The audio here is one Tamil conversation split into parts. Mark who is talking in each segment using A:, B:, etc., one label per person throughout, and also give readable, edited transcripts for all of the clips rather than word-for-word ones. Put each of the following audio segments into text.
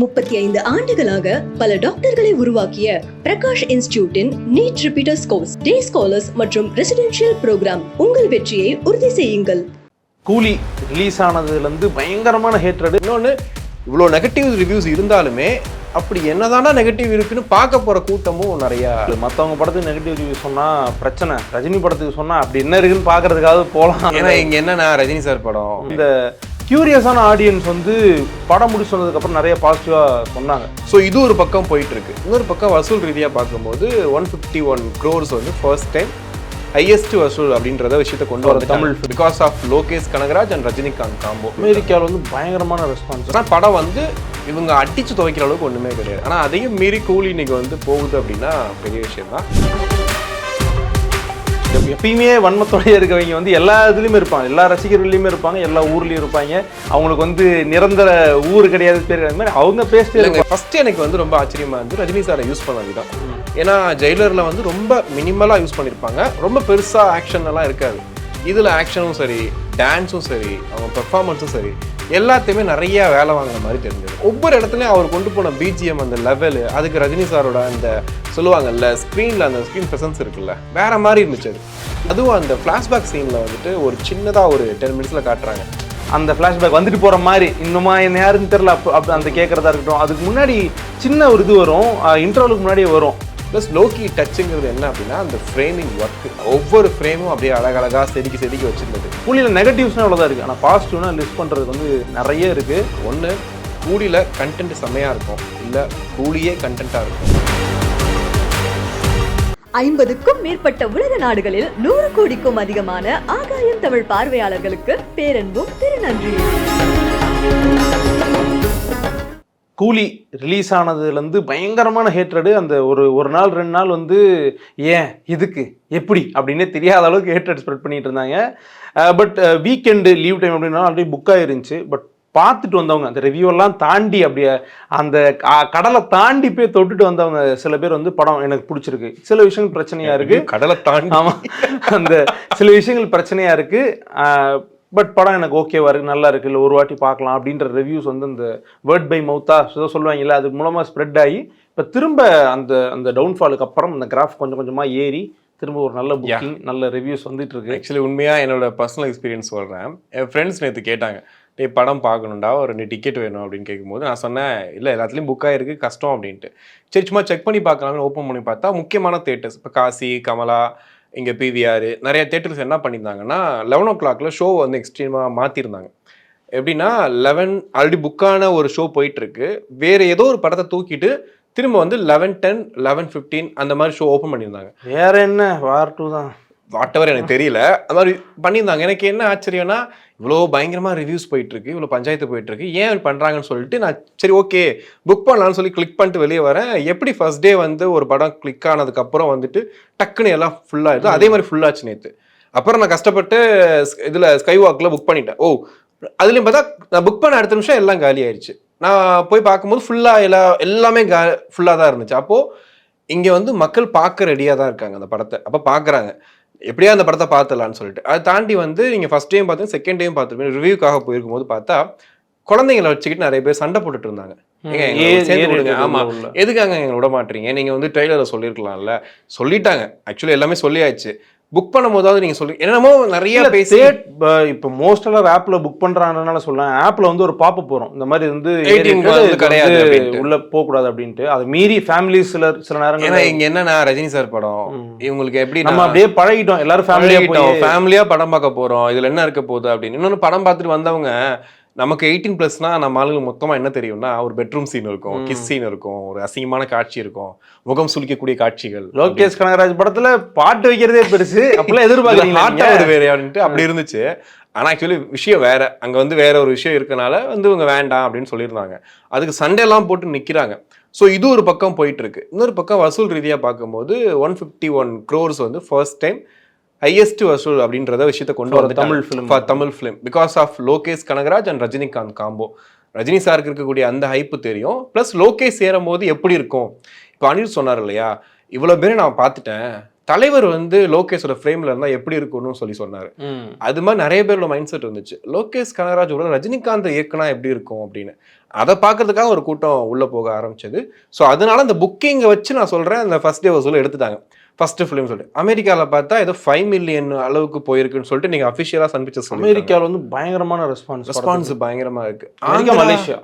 A: 35 ஆண்டுகளாக பல டாக்டர்களை உருவாக்கிய பிரகாஷ் இன்ஸ்டிடியூட்டின் நீட் ரிப்பீட்டர்ஸ் கோர்ஸ், டே ஸ்காலர்ஸ் மற்றும் ரெசிடென்ஷியல் ப்ரோக்ராம். உங்கள் வெற்றியை உறுதி செய்யுங்கள்.
B: கூலி ரிலீஸ் ஆனதுலேருந்து பயங்கரமான ஹேட்ரட்.
C: இன்னொன்று, இவ்வளோ நெகட்டிவ் ரிவ்யூஸ் இருந்தாலுமே அப்படி என்னதானா நெகட்டிவ் இருக்குன்னு பார்க்க போகிற கூட்டமும் நிறையா.
B: மற்றவங்க படத்துக்கு நெகட்டிவ் ரிவ்யூ சொன்னால் பிரச்சனை, ரஜினி படத்துக்கு சொன்னால் அப்படி என்ன இருக்குன்னு பார்க்கறதுக்காக போகலாம்.
C: ஏன்னா இங்கே என்னன்னா ரஜினி சார் படம்,
B: இந்த கியூரியஸான ஆடியன்ஸ் வந்து படம் முடிச்சு வந்ததுக்கப்புறம் நிறைய பாசிட்டிவாக சொன்னாங்க.
C: ஸோ இது ஒரு பக்கம் போயிட்டு இருக்கு. இன்னொரு பக்கம் வசூல் ரீதியாக பார்க்கும்போது 151 crores வந்து ஃபர்ஸ்ட் டைம் ஹையஸ்ட் வசூல் அப்படின்றத விஷயத்தை கொண்டு வர Tamil because of Lokesh Kanagaraj and Rajinikanth combo.
B: அமெரிக்காவில் வந்து பயங்கரமான ரெஸ்பான்ஸ்.
C: ஆனால் படம் வந்து இவங்க அடிச்சு துவைக்கிற அளவுக்கு ஒன்றுமே கிடையாது. ஆனால் அதையும் மீறி கூலி இன்னைக்கு வந்து போகுது அப்படின்னா பெரிய விஷயம் தான்.
B: எப்பயுமே வன்மத்தோடய இருக்கவங்க வந்து எல்லா இதுலேயுமே இருப்பாங்க, எல்லா ரசிகர்கள்லையுமே இருப்பாங்க, எல்லா ஊர்லேயும் இருப்பாங்க. அவங்களுக்கு வந்து நிரந்தர ஊர் கிடையாது, பேர் மாதிரி அவங்க பேசிட்டு.
C: ஃபர்ஸ்ட் எனக்கு வந்து ரொம்ப ஆச்சரியமா இருந்து ரஜினி சாரை யூஸ் பண்ண விதம். ஏன்னா ஜெயிலரில் வந்து ரொம்ப மினிமலாக யூஸ் பண்ணியிருப்பாங்க, ரொம்ப பெருசாக ஆக்ஷன் எல்லாம் இருக்காது. இதில் ஆக்ஷனும் சரி, டான்ஸும் சரி, அவங்க பெர்ஃபார்மன்ஸும் சரி, எல்லாத்தையுமே நிறைய வேலை வாங்குற மாதிரி தெரிஞ்சது. ஒவ்வொரு இடத்துலையும் அவர் கொண்டு போன பிஜிஎம், அந்த லெவலு, அதுக்கு ரஜினி சாரோட அந்த சொல்லுவாங்கல்ல ஸ்க்ரீனில் அந்த ஸ்க்ரீன் ப்ரெசன்ஸ் இருக்குல்ல, வேற மாதிரி இருந்துச்சு அது. அதுவும் அந்த ஃப்ளாஷ்பேக் சீனில் வந்துட்டு ஒரு சின்னதாக ஒரு 10 minutes காட்டுறாங்க.
B: அந்த ஃப்ளாஷ்பேக் வந்துட்டு போகிற மாதிரி, இன்னுமா என்ன யாருன்னு தெரில, அப்போ அந்த கேட்குறதா இருக்கட்டும். அதுக்கு முன்னாடி சின்ன ஒரு இது வரும், இன்டர்வலுக்கு முன்னாடியே வரும்.
C: ப்ளஸ் லோக்கி டச்சுங்கிறது என்ன அப்படின்னா அந்த ஃப்ரேமிங் ஒர்க்கு, ஒவ்வொரு ஃப்ரேமும் அப்படியே அழகழகாக செதுக்கி வச்சுருந்தது.
B: கூலியில் நெகட்டிவ்ஸ்னால் அவ்வளோதான் இருக்குது, ஆனால் பாசிட்டிவ்னா லிஸ்ட் பண்ணுறதுக்கு வந்து நிறைய இருக்குது.
C: ஒன்று, கூலியில் கண்டென்ட் செம்மையாக இருக்கும், இல்லை கூலியே கண்டென்ட்டாக இருக்கும்.
A: 50க்கும் மேற்பட்ட உலக நாடுகளில் 100 கோடிக்கும் அதிகமான ஆகாயம் தமிழ் பார்வையாளர்களுக்கு பேரன்பும் திருநன்றியும்.
B: கூலி ரிலீஸ் ஆனதுலேருந்து பயங்கரமான ஹேட்ரடு. அந்த ஒரு நாள் 2 நாள் வந்து ஏன் இதுக்கு எப்படி அப்படின்னே தெரியாத அளவுக்கு ஹேட்ரட் ஸ்ப்ரெட் பண்ணிட்டு இருந்தாங்க. பட் வீக்கெண்டு லீவ் டைம் அப்படின்னா ஆல்ரெடி புக் ஆயிருந்துச்சு. பட் பார்த்துட்டு வந்தவங்க, அந்த ரிவ்யூவெல்லாம் தாண்டி அப்படியே அந்த கடலை தாண்டி போய் தொட்டுட்டு வந்தவங்க சில பேர் வந்து படம் எனக்கு பிடிச்சிருக்கு, சில விஷயங்கள் பிரச்சனையாக இருக்குது.
C: கடலை தாண்டி
B: ஆமாம், அந்த சில விஷயங்கள் பிரச்சனையாக இருக்குது. பட் படம் எனக்கு ஓகேவா இருக்குது, நல்லா இருக்குது, இல்லை ஒரு வாட்டி பார்க்கலாம் அப்படின்ற ரிவ்யூஸ் வந்து இந்த வேர்ட் பை மவுத்தாக சொல்லுவாங்கல்ல, அது மூலமாக ஸ்ப்ரெட் ஆகி இப்போ திரும்ப அந்த டவுன்ஃபாலுக்கு அப்புறம் அந்த கிராஃப் கொஞ்சம் கொஞ்சமாக ஏறி திரும்ப ஒரு நல்ல புக்கிங், நல்ல ரிவ்யூஸ் வந்துட்டு இருக்கு.
C: ஆக்சுவலி உண்மையாக என்னோட பர்சனல் எக்ஸ்பீரியன்ஸ் சொல்கிறேன். என் ஃப்ரெண்ட்ஸ் நேற்று கேட்டாங்க, டே படம் பார்க்கணுண்டா, ஒரு 2 டிக்கெட் வேணும் அப்படின்னு கேட்கும்போது நான் சொன்னேன், இல்லை எல்லாத்துலேயும் புக் ஆகிருக்கு, கஷ்டம் அப்படின்ட்டு. சரி சும்மா செக் பண்ணி பார்க்கலாம்னு ஓப்பன் பண்ணி பார்த்தா முக்கியமான தேட்டர்ஸ், இப்போ காசி, கமலா, இங்கே பிவிஆர், நிறைய தேட்டர்ஸ் என்ன பண்ணியிருந்தாங்கன்னா 11 o'clock ஷோ வந்து எக்ஸ்ட்ரீமாக மாற்றிருந்தாங்க. எப்படின்னா 11 ஆல்ரெடி புக்கான ஒரு ஷோ போயிட்டுருக்கு, வேறு ஏதோ ஒரு படத்தை தூக்கிட்டு திரும்ப வந்து 11:10, 11:15 அந்த மாதிரி ஷோ ஓப்பன் பண்ணியிருந்தாங்க.
B: வேற என்ன வார் 2 தான்,
C: வாட்டவர் எனக்கு தெரியல, அது மாதிரி பண்ணியிருந்தாங்க. எனக்கு என்ன ஆச்சரியம்னா, இவ்வளோ பயங்கரமாக ரிவ்யூஸ் போயிட்டுருக்கு, இவ்வளோ பஞ்சாயத்து போயிட்டுருக்கு, ஏன் பண்ணுறாங்கன்னு சொல்லிட்டு நான் சரி ஓகே புக் பண்ணலான்னு சொல்லி கிளிக் பண்ணிட்டு வெளியே வரேன். எப்படி ஃபர்ஸ்ட் டே வந்து ஒரு படம் கிளிக் ஆனதுக்கப்புறம் வந்துட்டு டக்குன்னு எல்லாம் ஃபுல்லாகிடுது, அதே மாதிரி ஃபுல்லாச்சு நேற்று. அப்புறம் நான் கஷ்டப்பட்டு இதில் ஸ்கை வாக்கில் புக் பண்ணிட்டேன். அதுலேயும் பார்த்தா நான் புக் பண்ண அடுத்த நிமிஷம் எல்லாம் காலி ஆயிடுச்சு. நான் போய் பார்க்கும்போது ஃபுல்லாக எல்லாமே ஃபுல்லாக தான் இருந்துச்சு. அப்போது இங்கே வந்து மக்கள் பார்க்க ரெடியாக தான் இருக்காங்க அந்த படத்தை. அப்போ பார்க்குறாங்க எப்படியா அந்த படத்தை பார்த்துலான்னு சொல்லிட்டு. அதை தாண்டி வந்து நீங்கள் ஃபர்ஸ்ட் டைம் பார்த்து செகண்ட் டைம் பார்த்துருப்பீங்க. ரிவ்யூக்காக போயிருக்கும் போது பார்த்தா குழந்தைங்களை வச்சுக்கிட்டு நிறைய பேர் சண்டை போட்டுட்டு இருந்தாங்க. ஆமாம், எதுக்காங்க எங்களை விட மாட்டீங்க, நீங்கள் வந்து ட்ரெய்லரில் சொல்லியிருக்கலாம்ல. சொல்லிட்டாங்க, ஆக்சுவலி எல்லாமே சொல்லியாச்சு. புக் பண்ணும் போதாவது நீங்கள் சொல்லி என்னமோ நிறைய பேசி.
B: இப்போ மோஸ்ட் எல்லாம் ஆப்ல புக் பண்றாங்கனால சொல்லலாம், ஆப்ல வந்து ஒரு பாப்பப் போறோம், இந்த மாதிரி வந்து
C: கிடையாது
B: உள்ள போக கூடாது அப்படின்ட்டு. அது மீறி ஃபேமிலி சில நேரம்.
C: ஏன்னா இங்க என்னன்னா ரஜினி சார் படம், இவங்களுக்கு எப்படி
B: நம்ம அப்படியே பழகிட்டோம், எல்லாரும்
C: ஃபேமிலியா படம் பார்க்க போறோம், இதுல என்ன இருக்க போகுது அப்படின்னு. இன்னொன்னு படம் பார்த்துட்டு வந்தவங்க, நமக்கு 18+ நம்ம ஆளுங்களுக்கு மொத்தமா என்ன தெரியும்னா, ஒரு பெட்ரூம் சீன் இருக்கும், கிஸ் சீன் இருக்கும், ஒரு அசிங்கமான காட்சி இருக்கும், முகம் சுளிக்கக்கூடிய காட்சிகள்.
B: லோகேஷ் கனகராஜ் படத்துல பாட்டு வைக்கிறதே பெருசு, அப்பெல்லாம் எதிர்பார்க்கறீங்க
C: வேற அப்படின்ட்டு அப்படி இருந்துச்சு. ஆனா ஆக்சுவலி விஷயம் வேற, அங்க வந்து வேற ஒரு விஷயம் இருக்கனால வந்து இவங்க வேண்டாம் அப்படின்னு சொல்லியிருந்தாங்க. அதுக்கு சண்டே எல்லாம் போட்டு நிக்கிறாங்க. ஸோ இது ஒரு பக்கம் போயிட்டு இருக்கு. இன்னொரு பக்கம் வசூல் ரீதியா பார்க்கும்போது 151 crores வந்து ஃபர்ஸ்ட் டைம் ஹையஸ்ட் வசூல் அப்படின்றத விஷயத்தை கொண்டு வர Tamil film because of Lokesh Kanagaraj and Rajinikanth combo. Rajini சாருக்கு இருக்கக்கூடிய அந்த ஹைப்பு தெரியும், ப்ளஸ் லோகேஷ் சேரும் போது எப்படி இருக்கும். இப்போ அனில் சொன்னார் இல்லையா, இவ்வளோ பேரை நான் பார்த்துட்டேன், தலைவர் வந்து லோகேஷோட ஃப்ரேம்ல இருந்தா எப்படி இருக்கும்னு சொல்லி சொன்னாரு. அது மாதிரி நிறைய பேரோட மைண்ட் செட் இருந்துச்சு. லோகேஷ் கனகராஜோட ரஜினிகாந்த் இயக்குனா எப்படி இருக்கும் அப்படின்னு. அதை பார்க்கறதுக்காக ஒரு கூட்டம் உள்ள போக ஆரம்பிச்சது. ஸோ அதனால இந்த புக்கிங்கை வச்சு நான் சொல்றேன், அந்த ஃபர்ஸ்ட் டே வசூல் எடுத்துட்டாங்க. ஃபர்ஸ்ட் ஃபிலிம் சொல்லிட்டு அமெரிக்காவில் பார்த்தா ஏதோ 5 மில்லியன் அளவுக்கு போயிருக்குன்னு சொல்லிட்டு நீங்க அஃபிஷியலா சன் பிக்சர்ஸ்
B: அமெரிக்காவில் வந்து பயங்கரமான ரெஸ்பான்ஸ்
C: பயங்கரமா இருக்கு.
B: மலேசியா,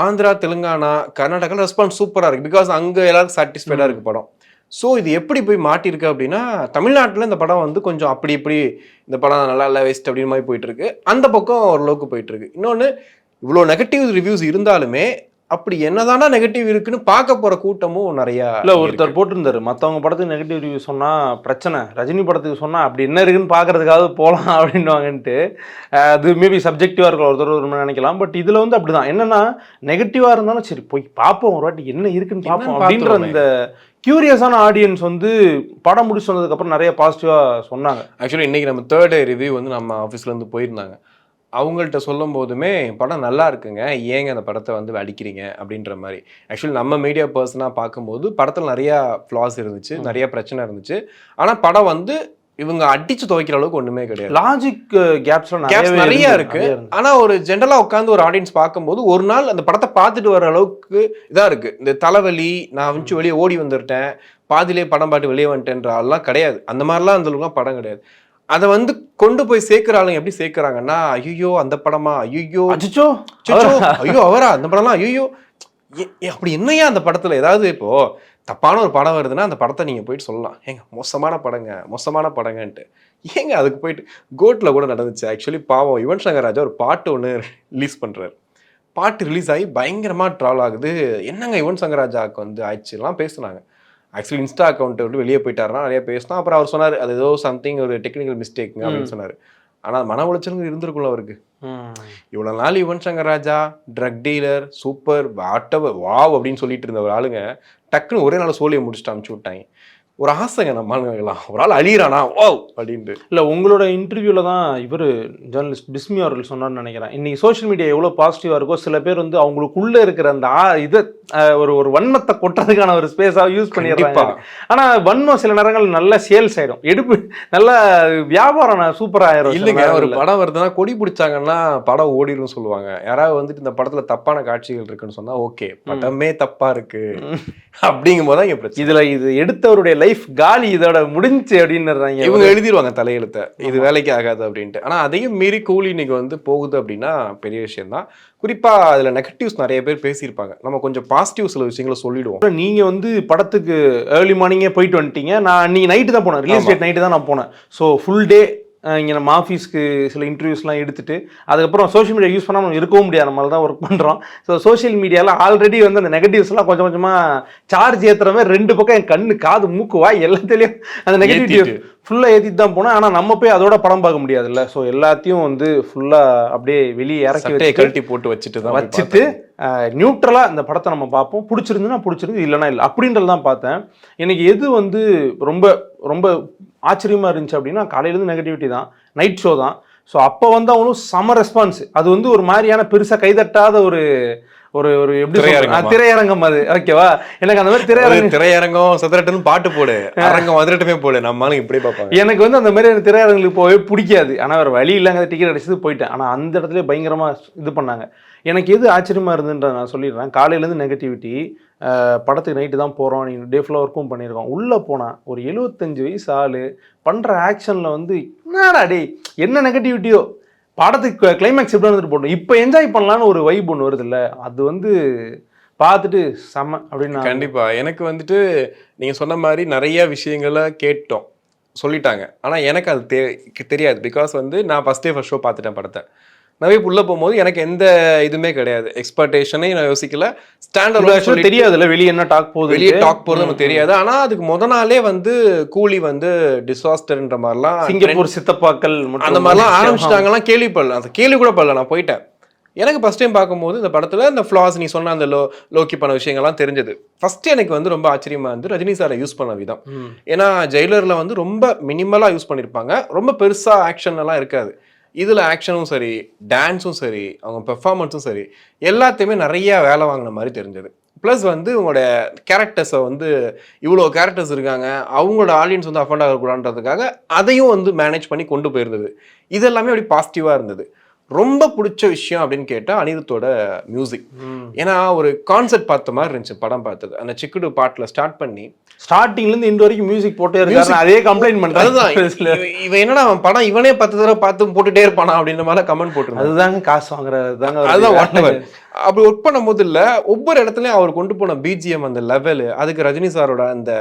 C: ஆந்திரா, தெலுங்கானா, கர்நாடகா ரெஸ்பான்ஸ் சூப்பரா இருக்கு. பிகாஸ் அங்க எல்லாரும் சாட்டிஸ்ஃபைடா இருக்கு படம். ஸோ இது எப்படி போய் மாட்டிருக்கு அப்படின்னா, தமிழ்நாட்டில் இந்த படம் வந்து கொஞ்சம் அப்படி இப்படி இந்த படம் நல்லா இல்லை வேஸ்ட் அப்படின்னு மாதிரி போயிட்டு இருக்கு. அந்த பக்கம் ஓரளவுக்கு போயிட்டு இருக்கு. இன்னொன்று, இவ்வளோ நெகட்டிவ் ரிவ்யூஸ் இருந்தாலுமே அப்படி என்னதானா நெகட்டிவ் இருக்குன்னு பார்க்க போற கூட்டமும் நிறைய.
B: இல்லை, ஒருத்தர் போட்டிருந்தாரு, மற்றவங்க படத்துக்கு நெகட்டிவ் ரிவ்யூ சொன்னா பிரச்சனை, ரஜினி படத்துக்கு சொன்னா அப்படி என்ன இருக்குன்னு பார்க்கறதுக்காவது போகலாம் அப்படின்வாங்கன்ட்டு. அது மேபி சப்ஜெக்டிவா இருக்கும், ஒருத்தர் நினைக்கலாம். பட் இதுல வந்து அப்படிதான், என்னன்னா நெகட்டிவா இருந்தாலும் சரி போய் பார்ப்போம், ஒரு வாட்டி என்ன இருக்குன்னு பார்ப்போம் அப்படின்ற அந்த கியூரியஸான ஆடியன்ஸ் வந்து படம் முடிச்சு வந்ததுக்கு அப்புறம் நிறைய பாசிட்டிவா சொன்னாங்க.
C: ஆக்சுவலி இன்னைக்கு நம்ம 3rd ரிவ்யூ வந்து நம்ம ஆஃபீஸ்ல இருந்து போயிருந்தாங்க. அவங்கள்ட்ட சொல்லும் போதுமே படம் நல்லா இருக்குங்க, ஏங்க அந்த படத்தை வந்து அடிக்கிறீங்க அப்படின்ற மாதிரி. ஆக்சுவலி நம்ம மீடியா பர்சனாக பார்க்கும்போது படத்தில் நிறையா ஃப்ளாஸ் இருந்துச்சு, நிறைய பிரச்சனை இருந்துச்சு. ஆனால் படம் வந்து இவங்க அடிச்சு துவைக்கிற அளவுக்கு ஒண்ணுமே கிடையாது.
B: லாஜிக் கேப்ஸ்
C: நிறைய இருக்கு. ஆனா ஒரு ஜென்ரலா உட்காந்து ஒரு ஆடியன்ஸ் பார்க்கும்போது ஒரு நாள் அந்த படத்தை பார்த்துட்டு வர அளவுக்கு இதா இருக்கு. இந்த தலைவலி, நான் வந்து வெளியே ஓடி வந்துட்டேன், பாதிலே படம் பாட்டு வெளியே வந்துட்டேன்ற ஆள்லாம் கிடையாது. அந்த மாதிரிலாம் அந்த அளவுக்குலாம் படம் கிடையாது. அதை வந்து கொண்டு போய் சேர்க்கிற ஆளுங்க எப்படி சேர்க்கிறாங்கன்னா, ஐயோ அந்த படமா, ஐயோ அச்சோ ஐயோ அவரா அந்த படம்லாம், ஐயோ அப்படி என்னையா அந்த படத்துல ஏதாவது இப்போ தப்பான ஒரு படம் வருதுன்னா அந்த படத்தை நீங்க போயிட்டு சொல்லலாம், ஏங்க மோசமான படங்கன்ட்டு. ஏங்க அதுக்கு போயிட்டு கோட்ல கூட நடந்துச்சு. ஆக்சுவலி பாவம் யுவன் சங்கர் ராஜா ஒரு பாட்டு ஒன்று ரிலீஸ் பண்றாரு. பாட்டு ரிலீஸ் ஆகி பயங்கரமா ட்ரால் ஆகுது. என்னங்க யுவன் சங்கர் ராஜாவுக்கு வந்து ஆயிடுச்சுலாம் பேசுனாங்க. ஆக்சுவலி இன்ஸ்டா அக்கௌண்ட் விட்டு வெளியே போயிட்டாருன்னா நிறைய பேசினா. அப்புறம் அவர் சொன்னார், அது ஏதோ சம்திங் ஒரு டெக்னிக்கல் மிஸ்டேக்குங்க அப்படின்னு சொன்னார். ஆனால் மன உளைச்சலுங்க இருந்திருக்குள்ள அவருக்கு. இவ்வளோ நாள் Yuvan Shankar Raja drug dealer super வாட்டவர் வாவ் அப்படின்னு சொல்லிட்டு இருந்த ஒரு ஆளுங்க டக்குன்னு ஒரே நாள் சோழியை முடிச்சுட்டு அனுப்பிச்சு விட்டாங்க. ஒரு ஆசைங்க நம்ம ஆளுங்கலாம், ஒரு ஆள் அழியிறானா ஓ அப்படின்ட்டு.
B: இல்லை, உங்களோட இன்டர்வியூவில் தான் இவர் ஜேர்னலிஸ்ட் பிஸ்மி அவர்கள் சொன்னார்னு நினைக்கிறேன். இன்னைக்கு சோஷியல் மீடியா எவ்வளோ பாசிட்டிவாக இருக்கோ, சில பேர் வந்து அவங்களுக்குள்ளே இருக்கிற அந்த இதை ஒரு வன்மத்தை கொட்டுறதுக்கான ஒரு ஸ்பேஸாக யூஸ் பண்ணிடுறாங்க. ஆனால் வன்மம் சில நேரங்கள் நல்ல சேல்ஸ் ஆயிடும், எடுப்பு நல்ல வியாபாரம் சூப்பராக ஆயிரும்.
C: இல்லைங்க, ஒரு படம் வருதுன்னா கொடி பிடிச்சாங்கன்னா படம் ஓடிடும் சொல்லுவாங்க. யாராவது வந்துட்டு இந்த படத்தில் தப்பான காட்சிகள் இருக்குன்னு சொன்னால் ஓகே, படமே தப்பா இருக்கு அப்படிங்கும் போது தான் பிரச்சனை.
B: இதில் இது எடுத்தவருடைய லைஃப் காலி, இதோட முடிஞ்சு அப்படின்னு
C: இவங்க எழுதிடுவாங்க தலையெழுத்த, இது வேலைக்கு ஆகாது அப்படின்ட்டு. ஆனா அதையும் மீறி கூலி இன்னைக்கு வந்து போகுது அப்படின்னா பெரிய விஷயம் தான். குறிப்பா அதுல நெகட்டிவ்ஸ் நிறைய பேர் பேசியிருப்பாங்க. நம்ம கொஞ்சம் பாசிட்டிவ் சில விஷயங்களை சொல்லிடுவோம்.
B: நீங்க வந்து படத்துக்கு ஏர்லி மார்னிங்கே போயிட்டு வந்துட்டீங்க. நான் அன்னைக்கு நைட்டு தான் போனேன், ரிலீஸ் டேட் நைட்டு தான் நான் போனேன். ஸோ ஃபுல் டே இங்கே நம்ம ஆஃபீஸ்க்கு சில இன்டர்வியூஸ்லாம் எடுத்துட்டு அதுக்கப்புறம் சோஷியல் மீடியா யூஸ் பண்ணாமல் இருக்கவும் முடியாது, நம்மளால தான் ஒர்க் பண்ணுறோம். ஸோ சோஷியல் மீடியாவில் ஆல்ரெடி வந்து அந்த நெகட்டிவ்ஸ்லாம் கொஞ்சம் கொஞ்சமாக சார்ஜ் ஏற்றுற மாதிரி ரெண்டு பக்கம் என் கண்ணு காது மூக்கு வாய் எல்லாத்துலேயும் அந்த நெகட்டிவிட்டி ஃபுல்லாக ஏற்றிட்டு தான் போனேன். ஆனால் நம்ம போய் அதோட படம் பார்க்க முடியாதுல்ல. ஸோ எல்லாத்தையும் வந்து ஃபுல்லாக அப்படியே வெளியே இறக்கி
C: கழட்டி போட்டு வச்சுட்டு
B: நியூட்ரலாக இந்த படத்தை நம்ம பார்ப்போம், பிடிச்சிருந்துன்னா பிடிச்சிருந்து, இல்லைனா இல்லை அப்படின்றது தான் பார்த்தேன். எனக்கு எது வந்து ரொம்ப ரொம்ப ஆச்சரியமாக இருந்துச்சு அப்படின்னா, காலையிலேருந்து நெகட்டிவிட்டி தான், நைட் ஷோ தான். ஸோ அப்போ வந்து அவனும் செம ரெஸ்பான்ஸ். அது வந்து ஒரு மாதிரியான பெருசாக கைதட்டாத ஒரு ஒரு ஒரு எப்படி திரையரங்கம் அது, ஓகேவா? எனக்கு அந்த மாதிரி
C: திரையரங்கம் சதுரட்டுன்னு பாட்டு போடு, அரங்கம் அதிரட்டுமே போடு, நம்மளும் இப்படி பார்ப்பாங்க.
B: எனக்கு வந்து அந்த மாதிரி திரையரங்களுக்கு போகவே பிடிக்காது. ஆனால் வேறு வழி இல்லைங்க, டிக்கெட் அடிச்சது போயிட்டேன். ஆனால் அந்த இடத்துல பயங்கரமாக இது பண்ணாங்க. எனக்கு எது ஆச்சரியமாக இருந்துன்ற நான் சொல்லிடுறேன். காலையிலேருந்து நெகட்டிவிட்டி, படத்துக்கு நைட்டு தான் போகிறோம், நீங்கள் டே ஃபுல்லாக ஒர்க்கும் பண்ணியிருக்கோம். உள்ளே போனால் ஒரு 75 வயசு ஆள் பண்ணுற ஆக்ஷனில் வந்து என்னடா டே என்ன நெகட்டிவிட்டியோ, படத்துக்கு கிளைமேக்ஸ் எப்படி வந்துட்டு போடணும், இப்போ என்ஜாய் பண்ணலான்னு ஒரு வைப் ஒன்று வருது இல்லை, அது வந்து பார்த்துட்டு செம்ம அப்படின்னு.
C: கண்டிப்பாக எனக்கு வந்துட்டு நீங்கள் சொன்ன மாதிரி நிறைய விஷயங்களை கேட்டோம், சொல்லிட்டாங்க. ஆனால் எனக்கு அது தெரியாது. பிகாஸ் வந்து நான் ஃபஸ்ட் ஷோ பார்த்துட்டேன் படத்தை. நிறைய உள்ள போகும்போது எனக்கு எந்த இதுவுமே கிடையாது, எக்ஸ்பெக்டேஷனே நான் யோசிக்கல. ஸ்டாண்டர்ட்
B: தெரியாதுல்ல, வெளியே என்ன டாக் போகுது,
C: வெளியே டாக் போகிறது நமக்கு தெரியாது. ஆனால் அதுக்கு முத நாளே வந்து கூலி வந்து டிசாஸ்டர்ன்ற மாதிரிலாம்,
B: சிங்கப்பூர் சித்தப்பாக்கள்
C: அந்த மாதிரிலாம் ஆரம்பிச்சிட்டாங்கலாம். கேள்விப்படல, அந்த கேள்வி கூட படல. நான் போயிட்டேன். எனக்கு ஃபர்ஸ்ட் டைம் பார்க்கும்போது இந்த படத்தில் இந்த ஃப்ளாஸ் நீ சொன்ன அந்த லோக்கி பண்ண விஷயங்கள்லாம் தெரிஞ்சது. ஃபர்ஸ்ட் எனக்கு வந்து ரொம்ப ஆச்சரியமா இருந்து ரஜினி சாரை யூஸ் பண்ண விதம். ஏன்னா ஜெயிலரில் வந்து ரொம்ப மினிமலாக யூஸ் பண்ணியிருப்பாங்க, ரொம்ப பெருசாக ஆக்ஷன் எல்லாம் இருக்காது. இதில் ஆக்ஷனும் சரி, டான்ஸும் சரி, அவங்க பெர்ஃபார்மன்ஸும் சரி, எல்லாத்தையுமே நிறைய வேலை வாங்கின மாதிரி தெரிஞ்சது. ப்ளஸ் வந்து உங்களோட கேரக்டர்ஸை வந்து இவ்வளோ கேரக்டர்ஸ் இருக்காங்க, அவங்களோட ஆடியன்ஸ் வந்து அஃபண்ட் ஆகக்கூடாதுன்றதுக்காக அதையும் வந்து மேனேஜ் பண்ணி கொண்டு போயிருந்தது. இது எல்லாமே அப்படி பாசிட்டிவாக இருந்தது. ரொம்ப பிடிச்ச விஷயம் அப்படின்னு கேட்டால் அனிருத்தோட மியூசிக். ஏன்னா ஒரு கான்செப்ட் பார்த்த மாதிரி இருந்துச்சு படம் பார்த்தது. அந்த சிக்குடு பாட்டில் ஸ்டார்ட் பண்ணி
B: ஸ்டார்டிங்லேருந்து இந்த வரைக்கும் மியூசிக் போட்டே இருக்காரு, அதே கம்ப்ளைண்ட் பண்ணுறாரு.
C: அதுதான் இவன் என்னடா அவன் படம் இவனே 10 தடவை பார்த்து போட்டுட்டே இருப்பானா அப்படின்ற மாதிரி கமெண்ட் போட்டுருந்தாங்க.
B: அதுதாங்க காசு வாங்குறது,
C: அதுதான் வாட்டவர். அப்படி ஒர்க் பண்ணும் போது இல்லை, ஒவ்வொரு இடத்துலையும் அவர் கொண்டு போன பிஜிஎம், அந்த லெவலு, அதுக்கு ரஜினி சாரோட அந்த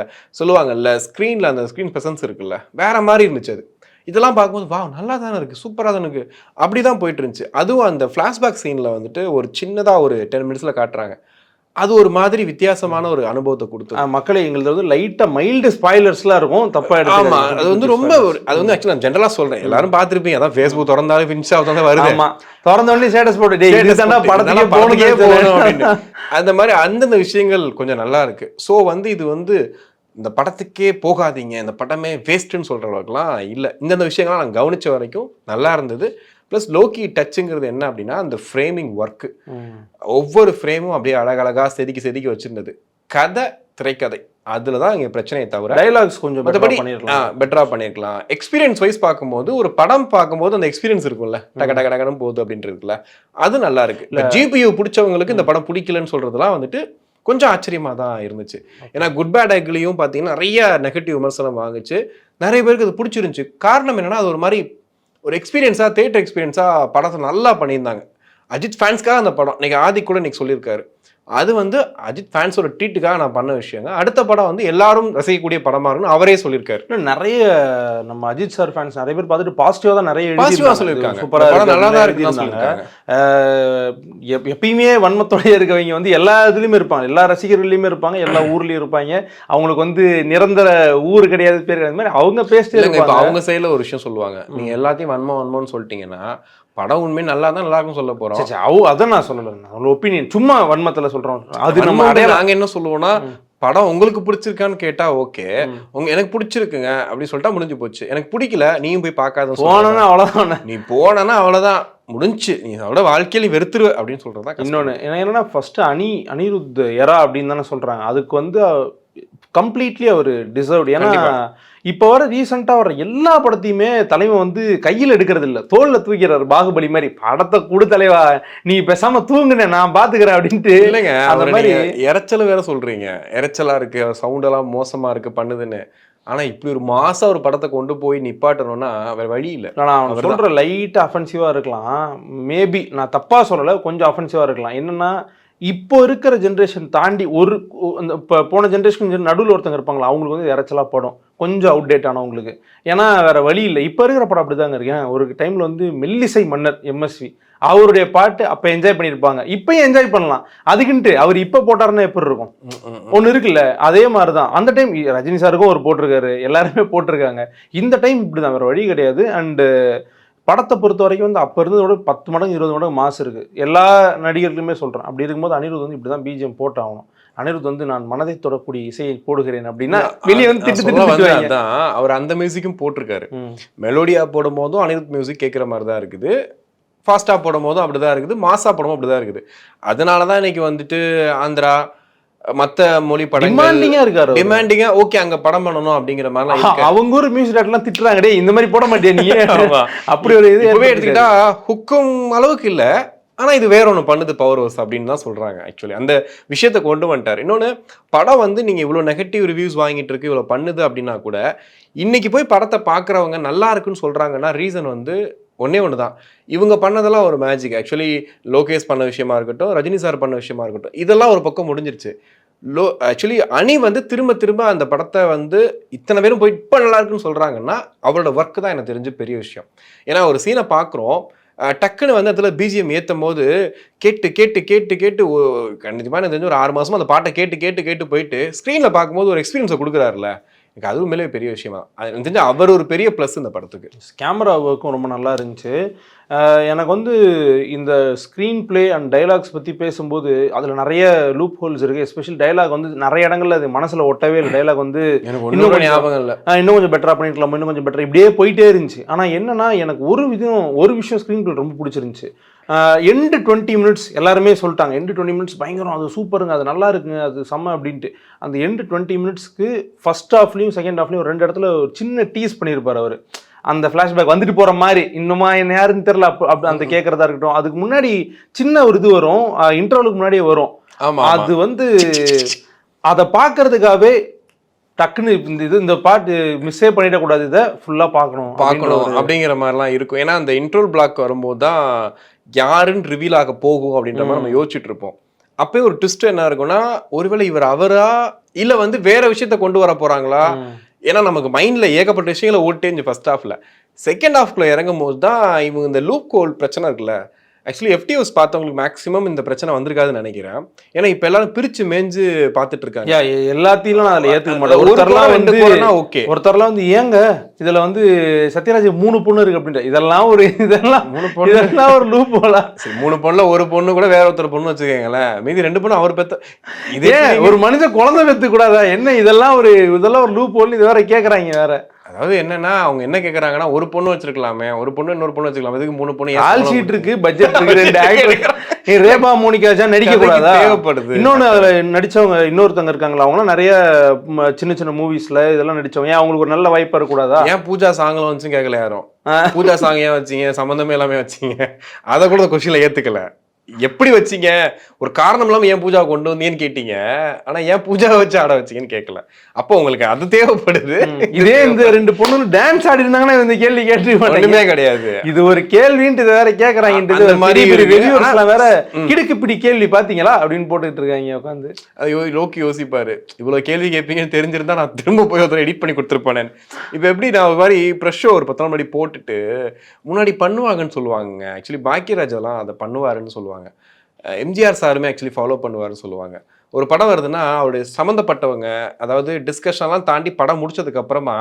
C: சொல்லுவாங்கல்ல ஸ்க்ரீனில் அந்த ஸ்க்ரீன் ப்ரெசன்ஸ் இருக்குல்ல, வேற மாதிரி இருந்துச்சு. அது இதெல்லாம் பார்க்கும்போது வா நல்லா தானே இருக்குது, சூப்பராக தானே இருக்குது, அப்படி தான் போயிட்டு இருந்துச்சு. அதுவும் அந்த ஃப்ளாஷ்பேக் சீனில் வந்துட்டு ஒரு சின்னதாக ஒரு 10 மினிட்ஸில் காட்டுறாங்க. அது ஒரு மாதிரி வித்தியாசமான ஒரு அனுபவத்தை கொடுத்து
B: மக்களை எங்களுக்கு வந்து லைட்டாக மைல்டு ஸ்பாய்லர்ஸ்லாம் இருக்கும், தப்பா எடுத்து.
C: ஆமாம், அது வந்து ரொம்ப அது வந்து ஆக்சுவலாக நான் ஜென்ரலாக சொல்கிறேன், எல்லாரும் பார்த்துருப்பீங்க. அதான் ஃபேஸ்புக் திறந்தாலும் இன்ஸ்டா தான் வருது.
B: ஆமாம், திறந்த உடனே ஸ்டேட்டஸ் போட்டு படத்துக்கே போகணும் அப்படின்னு.
C: அந்த மாதிரி அந்தந்த விஷயங்கள் கொஞ்சம் நல்லா இருக்கு. ஸோ வந்து இது வந்து இந்த படத்துக்கே போகாதீங்க, இந்த படமே வேஸ்ட்டுன்னு சொல்கிற அளவுக்குலாம் இல்லை. இந்தந்த விஷயங்கள்லாம் நான் கவனித்த வரைக்கும் நல்லா இருந்தது. ப்ளஸ் லோக்கி டச்சுங்கிறது என்ன அப்படின்னா அந்த ஃப்ரேமிங் ஒர்க்கு, ஒவ்வொரு ஃப்ரேமும் அப்படியே அழகழகாக செதுக்கி வச்சுருந்தது. கதை, திரைக்கதை, அதில் தான் இங்கே பிரச்சனையை தவிர
B: டைலாக்ஸ் கொஞ்சம்
C: மற்றபடி பெட்டராக பண்ணியிருக்கலாம். எக்ஸ்பீரியன்ஸ் வைஸ் பார்க்கும்போது, ஒரு படம் பார்க்கும்போது அந்த எக்ஸ்பீரியன்ஸ் இருக்கும்ல, டகடகடகடம் போகுது அப்படின்றதுல அது நல்லா இருக்கு. இல்லை ஜிபியு பிடிச்சவங்களுக்கு இந்த படம் பிடிக்கலன்னு சொல்கிறதுலாம் வந்துட்டு கொஞ்சம் ஆச்சரியமாக தான் இருந்துச்சு. ஏன்னா குட் பேட் அக்லியும் பார்த்தீங்கன்னா நிறைய நெகட்டிவ் விமர்சனம் வாங்குச்சு, நிறைய பேருக்கு அது பிடிச்சிருந்துச்சு. காரணம் என்னன்னா அது ஒரு மாதிரி ஒரு எக்ஸ்பீரியன்ஸாக, தேட்டர் எக்ஸ்பீரியன்ஸாக படத்தை நல்லா பண்ணியிருந்தாங்க. அஜித் ஃபேன்ஸ்க்காக அந்த படம் இன்னைக்கு ஆதி கூட இன்னைக்கு சொல்லியிருக்காரு, அது வந்து அஜித் ஃபேன்ஸோட ட்ரீட்டுக்காக நான் பண்ண விஷயங்க. அடுத்த படம் வந்து எல்லாரும் ரசிக்கக்கூடிய படமா இருக்குன்னு அவரே சொல்லியிருக்காரு.
B: நிறைய நம்ம அஜித் சார் ஃபேன்ஸ் நிறைய பேர் பார்த்துட்டு பாசிட்டிவா தான் நிறைய
C: சொல்லியிருக்காங்க.
B: சூப்பரா நல்லா தான் இருக்குன்னு சொல்லியிருக்காங்க. எப்பயுமே வன்மத்தோடய இருக்கவங்க வந்து எல்லா இதுலயுமே இருப்பாங்க, எல்லா ரசிகர்கள்லயுமே இருப்பாங்க, எல்லா ஊர்லயும் இருப்பாங்க. அவங்களுக்கு வந்து நிரந்தர ஊர் கிடையாது, பேர் கிடையாது மாதிரி அவங்க பேசிட்டு இருப்பாங்க.
C: அவங்க சைடுல ஒரு விஷயம் சொல்லுவாங்க, நீங்க எல்லாத்தையும் வன்மம்னு சொல்லிட்டீங்கன்னா படம் உண்மையை நல்லா தான் நல்லா இருக்கும் சொல்ல போறோம்.
B: அதான் நான் சொல்லல, ஒப்பீனியன் சும்மா வன்மத்துல சொல்றோம். அது நம்ம
C: நாங்க என்ன சொல்லுவோம்னா, படம் உங்களுக்கு பிடிச்சிருக்கான்னு கேட்டா ஓகே, எனக்கு பிடிச்சிருக்குங்க அப்படின்னு சொல்லிட்டா முடிஞ்சு போச்சு. எனக்கு பிடிக்கல, நீயும் போய் பார்க்காத,
B: போனா அவ்வளவுதான்,
C: நீ போனா அவ்வளவுதான் முடிஞ்சு, நீ அதோட வாழ்க்கையில வெறுத்துருவ அப்படின்னு சொல்றதா.
B: இன்னொன்னு என்னன்னா ஃபர்ஸ்ட் அனிருத் எரா அப்படின்னு தானே சொல்றாங்க, அதுக்கு வந்து கம்ப்ளீட்லி அவர் டிசர்வ்டு. ஏன்னா இப்போ வர ரீசெண்டாக வர எல்லா படத்தையுமே தலைவன் வந்து கையில் எடுக்கிறது இல்லை, தோளில் தூக்கிறாரு. பாகுபலி மாதிரி படத்தை கொடு தலைவா, நீ பேசாம தூங்குனேன் நான் பாத்துக்கிறேன் அப்படின்ட்டு.
C: இல்லைங்க, அந்த மாதிரி இறைச்சல் வேற சொல்றீங்க, இறைச்சலா இருக்கு, சவுண்டெல்லாம் மோசமா இருக்கு பண்ணுதுன்னு. ஆனா இப்படி ஒரு மாசம் ஒரு படத்தை கொண்டு போய் நிப்பாட்டணும்னா வேற வழி இல்லை.
B: நான் சொல்ற லைட்டா அஃபென்சிவா இருக்கலாம், மேபி நான் தப்பா சொல்லலை, கொஞ்சம் அஃபென்சிவா இருக்கலாம். என்னன்னா இப்போ இருக்கிற ஜென்ரேஷன் தாண்டி ஒரு இப்போ போன ஜென்ரேஷன் நடுவில் ஒருத்தங்க இருப்பாங்களா, அவங்களுக்கு வந்து இறைச்சலாக படம் கொஞ்சம் அவுடேட் ஆனவங்களுக்கு. ஏன்னா வேற வழி இல்லை, இப்போ இருக்கிற படம் அப்படி தாங்க இருக்கேன். ஒரு டைமில் வந்து மெல்லிசை மன்னர் எம்எஸ்வி அவருடைய பாட்டு அப்போ என்ஜாய் பண்ணியிருப்பாங்க, இப்போயும் என்ஜாய் பண்ணலாம். அதுக்குன்ட்டு அவர் இப்போ போட்டாருன்னா எப்படி இருக்கும் ஒன்று இருக்குல்ல, அதே மாதிரி தான் அந்த டைம் ரஜினி சாருக்கும் ஒரு போட்டிருக்காரு, எல்லாருமே போட்டிருக்காங்க. இந்த டைம் இப்படி தான், வேறு வழி கிடையாது. அண்டு படத்தை பொறுத்த வரைக்கும் வந்து அப்போ இருந்ததோட 10 மடங்கு 20 மடங்கு மாசு இருக்குது எல்லா நடிகர்களுமே சொல்கிறேன். அப்படி இருக்கும்போது அனிருத் வந்து இப்படி தான் பிஜிஎம் போட்டாகணும். அனிருத் வந்து நான் மனதை தொடக்கூடிய இசையை போடுகிறேன் அப்படின்னா வெளியே வந்து திட்டு
C: தான் அவர் அந்த மியூசிக்கும் போட்டிருக்காரு. மெலோடியா போடும் போதும் அனிருத் மியூசிக் கேட்குற மாதிரி தான் இருக்குது, ஃபாஸ்டா போடும் போதும் அப்படிதான் இருக்குது, மாசா போடும் அப்படிதான் இருக்குது. அதனாலதான் இன்னைக்கு வந்துட்டு ஆந்திரா மத்த மொழி படம் டிமாண்டிங்கா ஓகே அங்க படம் பண்ணணும் அப்படிங்கிற மாதிரி
B: அவங்க ஒரு மியூசிக் டைரக்டர்லாம் திட்டுறாங்க, டேய் இந்த மாதிரி போட மாட்டியா நீ அப்படி ஒரு இது
C: எடுத்துக்கிட்டா ஹுக்கும் அளவுக்கு இல்ல, ஆனா இது வேற ஒன்று பண்ணுது பவர் ஹவுஸ் அப்படின்னு தான் சொல்றாங்க. ஆக்சுவலி அந்த விஷயத்த கொண்டு வந்துட்டார். இன்னொன்னு படம் வந்து நீங்க இவ்வளவு நெகட்டிவ் ரிவ்யூஸ் வாங்கிட்டு இருக்கு, இவ்வளவு பண்ணுது அப்படின்னா கூட இன்னைக்கு போய் படத்தை பாக்குறவங்க நல்லா இருக்குன்னு சொல்றாங்கன்னா ரீசன் வந்து ஒன்னே ஒன்று தான், இவங்க பண்ணதெல்லாம் ஒரு மேஜிக். ஆக்சுவலி லோகேஷ் பண்ண விஷயமா இருக்கட்டும், ரஜினி சார் பண்ண விஷயமா இருக்கட்டும், இதெல்லாம் ஒரு பக்கம் முடிஞ்சிருச்சு. ஆக்சுவலி அணி வந்து திரும்ப அந்த படத்தை வந்து இத்தனை பேரும் போய் இப்போ நல்லா இருக்குன்னு சொல்றாங்கன்னா அவரோட ஒர்க்கு தான் எனக்கு தெரிஞ்சு பெரிய விஷயம். ஏன்னா ஒரு சீனை பார்க்குறோம், டக்குன்னு வந்து அதில் பிஜிஎம் ஏற்றும் போது கேட்டு கண்டிப்பாக எனக்கு தெரிஞ்சு ஒரு 6 மாசமா அந்த பாட்டை கேட்டு போயிட்டு ஸ்க்ரீனில் பார்க்கும்போது ஒரு எக்ஸ்பீரியன்ஸை கொடுக்குறாருல, எனக்கு அதுவும் மேலே பெரிய விஷயமா. அது தெரிஞ்சு அவர் ஒரு பெரிய ப்ளஸ் இந்த படத்துக்கு.
B: கேமரா ஒர்க்கும் ரொம்ப நல்லா இருந்துச்சு. எனக்கு வந்து இந்த ஸ்க்ரீன் பிளே அண்ட் டைலாக்ஸ் பற்றி பேசும்போது அதில் நிறைய லூப் ஹோல்ஸ் இருக்குது. எஸ்பெஷலி டைலாக் வந்து நிறைய இடங்கள்ல அது மனசில் ஒட்டவே இல்லை. டைலாக் வந்து
C: இன்னும் ஞாபகம் இல்லை,
B: இன்னும் கொஞ்சம் பெட்டராக பண்ணிருக்கலாம், இன்னும் கொஞ்சம் பெட்டர், இப்படியே போயிட்டே இருந்துச்சு. ஆனால் என்னன்னா எனக்கு ஒரு விஷயம் ஸ்க்ரீன் பிளே ரொம்ப பிடிச்சிருந்துச்சு. எண்டு 20 மினிட்ஸ் எல்லாருமே சொல்லிட்டாங்க, எண்டு 20 மினிட்ஸ் பயங்கரம், அது சூப்பருங்க, அது நல்லா இருக்குங்க, அது செம்ம அப்படின்ட்டு. அந்த எண்டு 20 மினிட்ஸ்க்கு ஃபர்ஸ்ட் ஹாஃப்லையும் செகண்ட் ஹாஃப்லையும் 2 இடத்துல ஒரு சின்ன டீஸ் பண்ணியிருப்பார் அவர். அந்த ஃப்ளாஷ்பேக் வந்துட்டு போற மாதிரி, இன்னுமா என்ன யாருன்னு தெரியல அந்த கேட்கறதா இருக்கட்டும். அதுக்கு முன்னாடி சின்ன ஒரு இது வரும், இன்டர்வலுக்கு முன்னாடியே வரும். அது வந்து அதை பார்க்கறதுக்காகவே டக்குன்னு இந்த பாட்டு மிஸ்ஸே பண்ணிடக்கூடாது, இதை ஃபுல்லா பார்க்கணும்
C: அப்படிங்கிற மாதிரிலாம் இருக்கும். ஏன்னா அந்த இன்ட்ரோல் பிளாக் வரும்போது தான் யாருன்னு ரிவீல் ஆக போகும் அப்படின்ற மாதிரி நம்ம யோசிச்சுட்டு இருப்போம். அப்பயே ஒரு ட்விஸ்ட் என்ன இருக்கும்னா, ஒருவேளை இவர் அவரா இல்ல வந்து வேற விஷயத்த கொண்டு வர போறாங்களா. ஏன்னா நமக்கு மைண்ட்ல ஏகப்பட்ட விஷயங்களை ஓட்டேஞ்சு ஃபர்ஸ்ட் ஹாஃப்ல. செகண்ட் ஹாஃப்ல இறங்கும் போது தான் இவங்க இந்த லூப் கோல் பிரச்சனை இருக்குல்ல, ஆக்சுவலி FTOs பார்த்தவங்களுக்கு மேக்ஸிமம் இந்த பிரச்சனை வந்திருக்காதுன்னு நினைக்கிறேன். ஏன்னா இப்ப எல்லாரும் பிரிச்சு மேஞ்சு பார்த்துட்டு இருக்காங்க.
B: எல்லாத்தையும் நான் அதில் ஏற்றுக்க மாட்டேன். ஒருத்தர்லாம் வந்து ஏங்க இதுல வந்து சத்யராஜ் 3 பொண்ணு இருக்கு அப்படின்ற, இதெல்லாம் ஒரு 3 போல.
C: 3 பொண்ணுல ஒரு பொண்ணு கூட வேற ஒருத்தர் பொண்ணு வச்சுக்கோங்களேன், மீதி 2 பொண்ணு அவர் பெத்த.
B: இதே ஒரு மனுஷன் குழந்தை பெத்து கூடாதா என்ன? இதெல்லாம் ஒரு லூப் ஹோல். இது வேற கேக்குறாங்க வேற.
C: அதாவது என்னன்னா அவங்க என்ன கேக்குறாங்கன்னா, ஒரு பொண்ணு வச்சிருக்கலாமே, ஒரு பொண்ணு இன்னொரு பொண்ணு வச்சுக்கலாம், இதுக்கு 3 பொண்ணு
B: ஆல் ஷீட் இருக்கு, பட்ஜெட் இருக்கு, 2 ஆக்டர் ரேபா மோனிகா நடிக்க கூடாதா?
C: தேவைப்படுது.
B: இன்னொன்னு அதுல நடிச்சவங்க இன்னொருத்தவங்க இருக்காங்களா, அவங்களாம் நிறைய சின்ன சின்ன மூவிஸ்ல இதெல்லாம் நடிச்சவங்க, ஏன் அவங்களுக்கு ஒரு நல்ல வாய்ப்பு இருக்கக்கூடாதா?
C: ஏன் பூஜா சாங்ல வந்து கேட்கல யாரும்? பூஜா சாங் ஏன் வச்சீங்க, சம்பந்தமே எல்லாமே வச்சீங்க, அதை கூட கொஸ்டின்ல ஏத்துக்கல. எப்படி வச்சீங்க, ஒரு காரணம் இல்லாம ஏன் பூஜா கொண்டு வந்தீங்கன்னு கேட்டீங்க, ஆனா ஏன் பூஜாவை வச்சு ஆட வச்சீங்கன்னு கேட்கல. அப்போ உங்களுக்கு அது தேவைப்படுது.
B: இதே இந்த 2 பொண்ணு டான்ஸ் ஆடி இருந்தாங்கன்னா இந்த கேள்வி கேட்டுமே கிடையாது. இது ஒரு கேள்வின்ட்டு வேற கேக்குறாங்க. வேற கிடுக்கு பிடி கேள்வி பாத்தீங்களா அப்படின்னு போட்டுட்டு இருக்காங்க உட்காந்து.
C: அது லோக்கி யோசிப்பாரு, இவ்வளவு கேள்வி கேட்பீங்கன்னு தெரிஞ்சிருந்தா நான் திரும்ப போய் ஒருத்தர் எடிட் பண்ணி கொடுத்துருப்பேன். இப்ப எப்படி நான் ஒரு மாதிரி ப்ரெஷ் ஒரு 10 நாள் முன்னாடி போட்டுட்டு முன்னாடி பண்ணுவாங்கன்னு சொல்லுவாங்க. ஆக்சுவலி பாக்கியராஜ் எல்லாம் அதை பண்ணுவாருன்னு சொல்லுவாங்க. எம்ஜிஆர் சாருமே ஆக்சுவலி ஃபாலோ பண்ணுவாருன்னு சொல்லுவாங்க. ஒரு படம் வருதுன்னா அவருடைய சம்மந்தப்பட்டவங்க, அதாவது டிஸ்கஷன்லாம் தாண்டி படம் முடிச்சதுக்கு அப்புறமா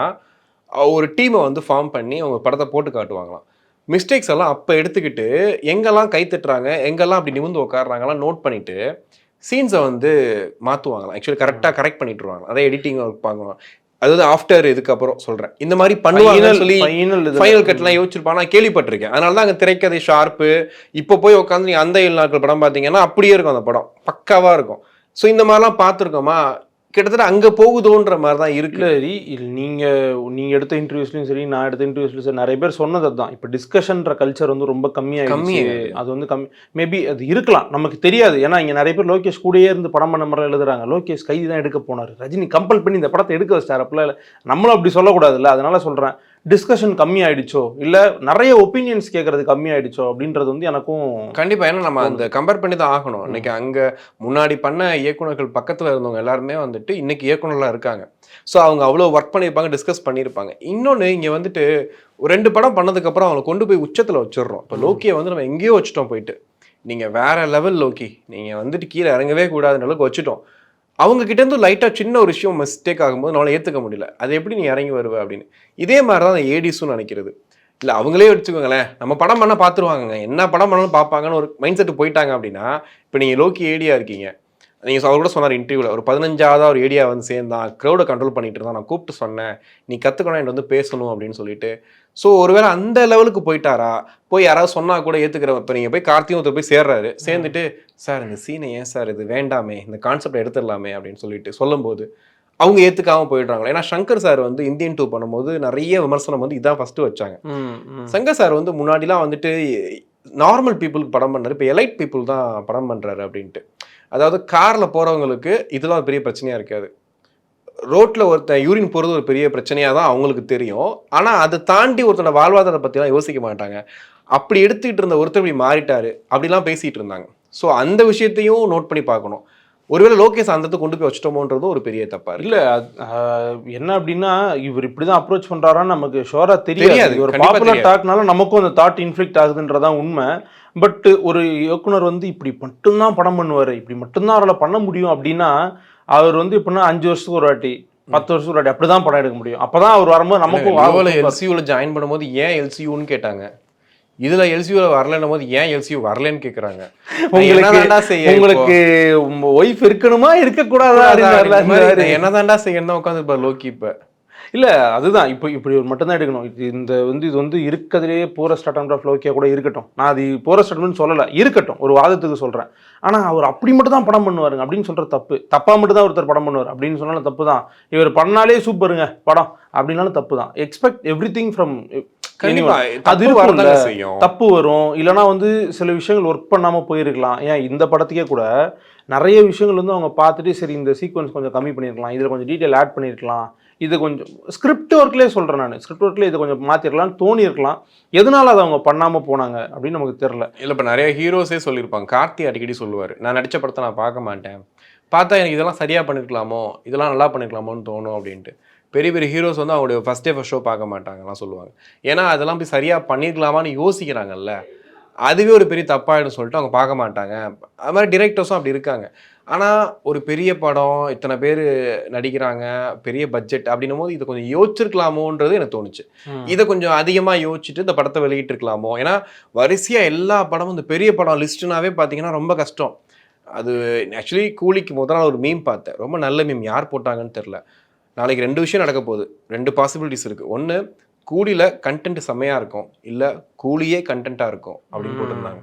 C: ஒரு டீமை வந்து ஃபார்ம் பண்ணி அவங்க படத்தை போட்டு காட்டுவாங்களாம். மிஸ்டேக்ஸ் எல்லாம் அப்போ எடுத்துக்கிட்டு எங்கெல்லாம் கை தட்டுறாங்க, எங்கெல்லாம் அப்படி நிமிந்து உட்காடுறாங்கலாம் நோட் பண்ணிட்டு சீன்ஸை வந்து மாற்றுவாங்களாம். ஆக்சுவலி கரெக்டாக கரெக்ட் பண்ணிட்டுருவாங்க. அதே எடிட்டிங் ஒர்க் பார்க்குவாங்க. அதாவது ஆஃப்டர் இதுக்கப்புறம் சொல்றேன், இந்த மாதிரி பண்ணுவாங்க சொல்லி ஃபைனல் கட்லாம் யோசிச்சிருப்பாங்க, நான் கேள்விப்பட்டிருக்கேன். அதனால தான் அங்கே திரைக்கதை ஷார்ப்பு. இப்போ போய் உட்காந்து நீங்க அந்த 7 நாட்கள் படம் பார்த்தீங்கன்னா அப்படியே இருக்கும், அந்த படம் பக்காவா இருக்கும். ஸோ இந்த மாதிரிலாம் பார்த்துருக்கோமா, கிட்டத்தட்ட அங்க போகுதோன்ற மாதிரி தான் இருக்கு.
B: நீங்க எடுத்த இன்டர்வியூஸ்லயும் சரி, நான் எடுத்த இன்டர்வியூஸ்லயும் சரி, நிறைய பேர் சொன்னது தான். இப்ப டிஸ்கஷன்ற கல்ச்சர் வந்து ரொம்ப கம்மியாயிடுச்சு. அது வந்து மேபி அது இருக்கலாம், நமக்கு தெரியாது. ஏன்னா இங்க நிறைய பேர் லோகேஷ் கூடயே இருந்து படம் பண்ண மாதிரி எழுதுறாங்க. லோகேஷ் கைதி தான் எடுக்க போனாரு, ரஜினி கம்பல் பண்ணி இந்த படத்தை எடுக்க வச்சாரு. அப்பெல்லாம் நம்மளும் அப்படி சொல்லக்கூடாதுல்ல. அதனால சொல்றேன், டிஸ்கஷன் கம்மி ஆயிடுச்சோ இல்ல நிறைய ஒப்பீனியன்ஸ் கேட்கறது கம்மி ஆயிடுச்சோ அப்படின்றது வந்து எனக்கும்
C: கண்டிப்பா. ஏன்னா நம்ம அந்த கம்பேர் பண்ணி தான் ஆகணும். இன்னைக்கு அங்க முன்னாடி பண்ண இயக்குனர்கள் பக்கத்துல இருந்தவங்க எல்லாருமே வந்துட்டு இன்னைக்கு இயக்குனர்களா இருக்காங்க. ஸோ அவங்க அவ்வளோ ஒர்க் பண்ணியிருப்பாங்க, டிஸ்கஸ் பண்ணியிருப்பாங்க. இன்னொன்று இங்கே வந்துட்டு ஒரு 2 படம் பண்ணதுக்கப்புறம் அவங்களை கொண்டு போய் உச்சத்தில் வச்சிடுறோம். இப்போ லோக்கியை வந்து நம்ம எங்கேயோ வச்சுட்டோம் போயிட்டு, நீங்கள் வேற லெவல் லோக்கி, நீங்கள் வந்துட்டு கீழே இறங்கவே கூடாதுன்ற அளவுக்கு வச்சுட்டோம். அவங்க கிட்டேருந்து லைட்டாக சின்ன ஒரு விஷயம் மிஸ்டேக் ஆகும்போது நம்மளால ஏற்றுக்க முடியல. அது எப்படி நீ இறங்கி வருவ அப்படின்னு. இதே மாதிரி தான் ஏடிஸும் நினைக்கிறது. இல்லை அவங்களே வச்சுக்கோங்களேன், நம்ம படம் பண்ண பார்த்துருவாங்க, என்ன படம் பண்ணாலும் பார்ப்பாங்கன்னு ஒரு மைண்ட் செட்டு போயிட்டாங்க அப்படின்னா. இப்போ நீங்கள் லோக்கி ஏடியா இருக்கீங்க, நீங்கள் அவர் கூட சொன்னார் இன்டர்வியூவில், ஒரு 15ஆவது ஒரு ஏடியா வந்து சேர்ந்தான், க்ரௌடை கண்ட்ரோல் பண்ணிட்டு இருந்தான், நான் கூப்பிட்டு சொன்னேன் நீ கற்றுக்கணும், என்கிட்ட வந்து பேசணும் அப்படின்னு சொல்லிட்டு. ஸோ ஒருவேளை அந்த லெவலுக்கு போயிட்டாரா, போய் யாராவது சொன்னால் கூட ஏற்றுக்கிற. இப்போ நீங்கள் போய் கார்த்தியும் ஒருத்தர் போய் சேர்றாரு, சேர்ந்துட்டு சார் இந்த சீனை ஏன் சார் இது வேண்டாமே, இந்த கான்செப்ட் எடுத்துடலாமே அப்படின்னு சொல்லிட்டு சொல்லும்போது அவங்க ஏற்றுக்காமல் போயிடுறாங்க. ஏன்னா சங்கர் சார் வந்து இந்தியன் 2 பண்ணும்போது நிறைய விமர்சனம் வந்து இதான் ஃபஸ்ட்டு வச்சாங்க. சங்கர் சார் வந்து முன்னாடிலாம் வந்துட்டு நார்மல் பீப்புளுக்கு படம் பண்ணார், இப்போ எலைட் பீப்புள் தான் படம் பண்ணுறாரு அப்படின்ட்டு. அதாவது காரில் போகிறவங்களுக்கு இதெல்லாம் பெரிய பிரச்சனையாக இருக்காது, ரோட்டில் ஒருத்தன் யூரின் போகிறது ஒரு பெரிய பிரச்சனையாக தான் அவங்களுக்கு தெரியும். ஆனால் அதை தாண்டி ஒருத்தனோட வாழ்வாதாரத்தை பற்றிலாம் யோசிக்க மாட்டாங்க. அப்படி எடுத்துக்கிட்டு இருந்த ஒருத்தர் இப்படி மாறிட்டாரு அப்படிலாம் பேசிகிட்டு இருந்தாங்க. ஸோ அந்த விஷயத்தையும் நோட் பண்ணி பார்க்கணும். ஒருவேளை லோகேஷ் அந்த கொண்டு போய் வச்சுட்டோமோன்றதும் ஒரு பெரிய தப்பா இருக்கு.
B: இல்லை என்ன அப்படின்னா, இவர் இப்படிதான் அப்ரோச் பண்றாரான்னு நமக்கு ஷோரா தெரியாது. ஒரு பாப்புலர் டாக்னால நமக்கும் அந்த தாட் இன்ஃப்ளிக்ட் ஆகுதுன்றதான் உண்மை. பட் ஒரு இயக்குனர் வந்து இப்படி மட்டும்தான் படம் பண்ணுவார், இப்படி மட்டும்தான் அவரால் பண்ண முடியும் அப்படின்னா, அவர் வந்து இப்படின்னா 5 வருஷத்துக்கு ஒரு வாட்டி 10 வருஷத்துக்கு ஒரு வாட்டி அப்படிதான் படம் எடுக்க முடியும். அப்பதான் அவர் வரும்போது நமக்கும்
C: எல்சியூல ஜாயின் பண்ணும்போது ஏன் எல்சியூன்னு கேட்டாங்க, இதுல எல்சியூ வரலன்னும் போது ஏன் எல்சியூ வரலன்னு கேக்குறாங்க.
B: உங்களுக்கு ஒய்ஃப் இருக்கணுமா இருக்கக்கூடாதா
C: என்னதான்டா செய்யணும் உட்காந்து லோக்கி. இப்ப
B: இல்ல அதுதான் இப்படி ஒரு மட்டும் தான் எடுக்கணும். இது வந்து இருக்கிறதுலேயே போரஸ்ட் அட்டெம்ப்ட் ஆஃப் லோக்கியா கூட இருக்கட்டும். நான் அது போரஸ்ட் அட்டெம்ப்ட் சொல்லல, இருக்கட்டும், ஒரு வாதத்துக்கு சொல்றேன். ஆனா அவர் அப்படி மட்டும் தான் படம் பண்ணுவாருங்க அப்படின்னு சொல்ற தப்பா மட்டும் தான் ஒருத்தர் படம் பண்ணுவார் அப்படின்னு சொன்னாலும் தப்பு தான். இவர் பண்ணாலே சூப்பருங்க படம் அப்படின்னாலும் தப்பு தான். எக்ஸ்பெக்ட் எவ்ரிதிங் ஃப்ரம் தப்பு வரும். இல்லைன்னா வந்து சில விஷயங்கள் ஒர்க் பண்ணாம போயிருக்கலாம். ஏன் இந்த படத்துக்கே கூட நிறைய விஷயங்கள் வந்து அவங்க பார்த்துட்டு சரி இந்த சீக்வன்ஸ் கொஞ்சம் கம்மி பண்ணியிருக்கலாம், இதில் கொஞ்சம் டீட்டெயில் ஆட் பண்ணியிருக்கலாம், இது கொஞ்சம் ஸ்கிரிப்ட் ஒர்க்லேயே சொல்கிறேன் நான், ஸ்கிரிப்ட் ஒர்க்லேயே இதை கொஞ்சம் மாற்றிருக்கலாம்னு தோணி இருக்கலாம். எதனால அதை அவங்க பண்ணாமல் போனாங்க அப்படின்னு நமக்கு தெரில.
C: இல்லை இப்போ நிறைய ஹீரோஸே சொல்லியிருப்பாங்க. கார்த்தி அடிக்கடி சொல்லுவார், நான் நடித்த படத்தை நான் பார்க்க மாட்டேன், பார்த்தா எனக்கு இதெல்லாம் சரியாக பண்ணியிருக்கலாமோ, இதெல்லாம் நல்லா பண்ணியிருக்கலாமோன்னு தோணும் அப்படின்ட்டு. பெரிய பெரிய ஹீரோஸ் வந்து அவங்களுடைய ஃபஸ்ட் டே ஃபஸ்ட் ஷோ பார்க்க மாட்டாங்கலாம் சொல்லுவாங்க. ஏன்னா அதெல்லாம் போய் சரியாக பண்ணியிருக்கலாமான்னு யோசிக்கிறாங்கல்ல, அதுவே ஒரு பெரிய தப்பாயிடும் சொல்லிட்டு அவங்க பார்க்க மாட்டாங்க. அது மாதிரி டிரெக்டர்ஸும் அப்படி இருக்காங்க. ஆனால் ஒரு பெரிய படம், இத்தனை பேர் நடிக்கிறாங்க, பெரிய பட்ஜெட் அப்படின்னும் போது இதை கொஞ்சம் யோசிச்சிருக்கலாமோன்றது எனக்கு தோணுச்சு. இதை கொஞ்சம் அதிகமாக யோசிச்சுட்டு இந்த படத்தை வெளியிட்டிருக்கலாமோ. ஏன்னா வரிசையாக எல்லா படமும் இந்த பெரிய படம் லிஸ்ட்டுனாவே பார்த்தீங்கன்னா ரொம்ப கஷ்டம். அது ஆக்சுவலி கூலிக்கு முதல் நாள் ஒரு மீம் பார்த்தேன், ரொம்ப நல்ல மீம், யார் போட்டாங்கன்னு தெரில. நாளைக்கு 2 விஷயம் நடக்க போகுது, 2 பாசிபிலிட்டிஸ் இருக்குது. ஒன்று, கூலியில் கண்டென்ட் செம்மையாக இருக்கும், இல்லை கூலியே கண்டென்ட்டாக இருக்கும் அப்படின்னு போட்டிருந்தாங்க.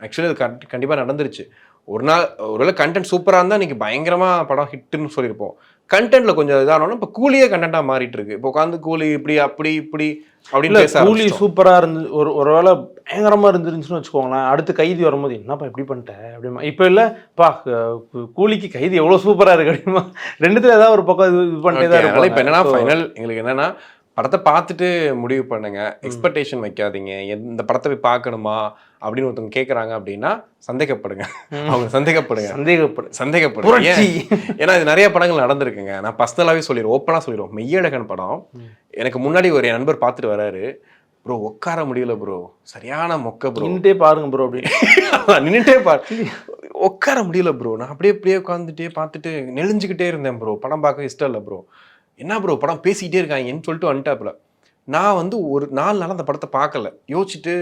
C: ஆக்சுவலி அது கண்டிப்பாக நடந்துருச்சு. ஒரு நாள் ஒருவேளை கண்டென்ட் சூப்பராக இருந்தால் இன்றைக்கி பயங்கரமாக படம் ஹிட்டுன்னு சொல்லியிருப்போம். கண்டென்ட்டில் கொஞ்சம் இதானோன்னா இப்போ கூலியே கண்டென்ட்டாக மாறிட்டு இருக்கு. இப்போ உட்காந்து கூலி இப்படி அப்படி இப்படி அப்படின்னு
B: கூலி சூப்பராக இருந்து ஒருவேளை பயங்கரமாக இருந்துருந்துச்சுன்னு வச்சுக்கோங்களேன், அடுத்து கைதி வரும்போது என்னப்பா இப்படி பண்ணிட்டேன் அப்படிமா. இப்போ இல்லைப்பா கூலிக்கு கைதி எவ்வளோ சூப்பராக இருக்கு அப்படிமா. ரெண்டுத்துல ஏதாவது ஒரு பக்கம் இது பண்ணிட்டே தான் இருக்கும்.
C: இப்போ என்னன்னா ஃபைனல் எங்களுக்கு என்னன்னா படத்தை பார்த்துட்டு முடிவு பண்ணுங்க, எக்ஸ்பெக்டேஷன் வைக்காதீங்க. இந்த படத்தை போய் பார்க்கணுமா அப்படின்னு ஒருத்தவங்க கேட்குறாங்க அப்படின்னா சந்தேகப்படுங்க, அவங்க சந்தேகப்படுங்க. ஏன்னா இது நிறைய படங்கள் நடந்திருக்குங்க. நான் பர்சனலாகவே சொல்லிடுவோம், ஓப்பனாக சொல்லிடுவோம். மெய்யழகன் படம் எனக்கு முன்னாடி ஒரு நண்பர் பார்த்துட்டு வராரு, ப்ரோ உட்கார முடியல ப்ரோ, சரியான மொக்க ப்ரோ,
B: நின்றுட்டே பாருங்க ப்ரோ அப்படின்னு.
C: நின்றுட்டே உட்கார முடியல ப்ரோ, நான் அப்படியே உட்காந்துட்டே பார்த்துட்டு நெளிஞ்சுக்கிட்டே இருந்தேன் ப்ரோ, படம் பார்க்க இஷ்டம் இல்லை ப்ரோ. என்ன ப்ரோ படம் பேசிக்கிட்டே இருக்காங்கன்னு சொல்லிட்டு வந்துட்டாப்புல. நான் வந்து ஒரு 4 நாள் அந்த படத்தை பார்க்கல, யோசிச்சுட்டு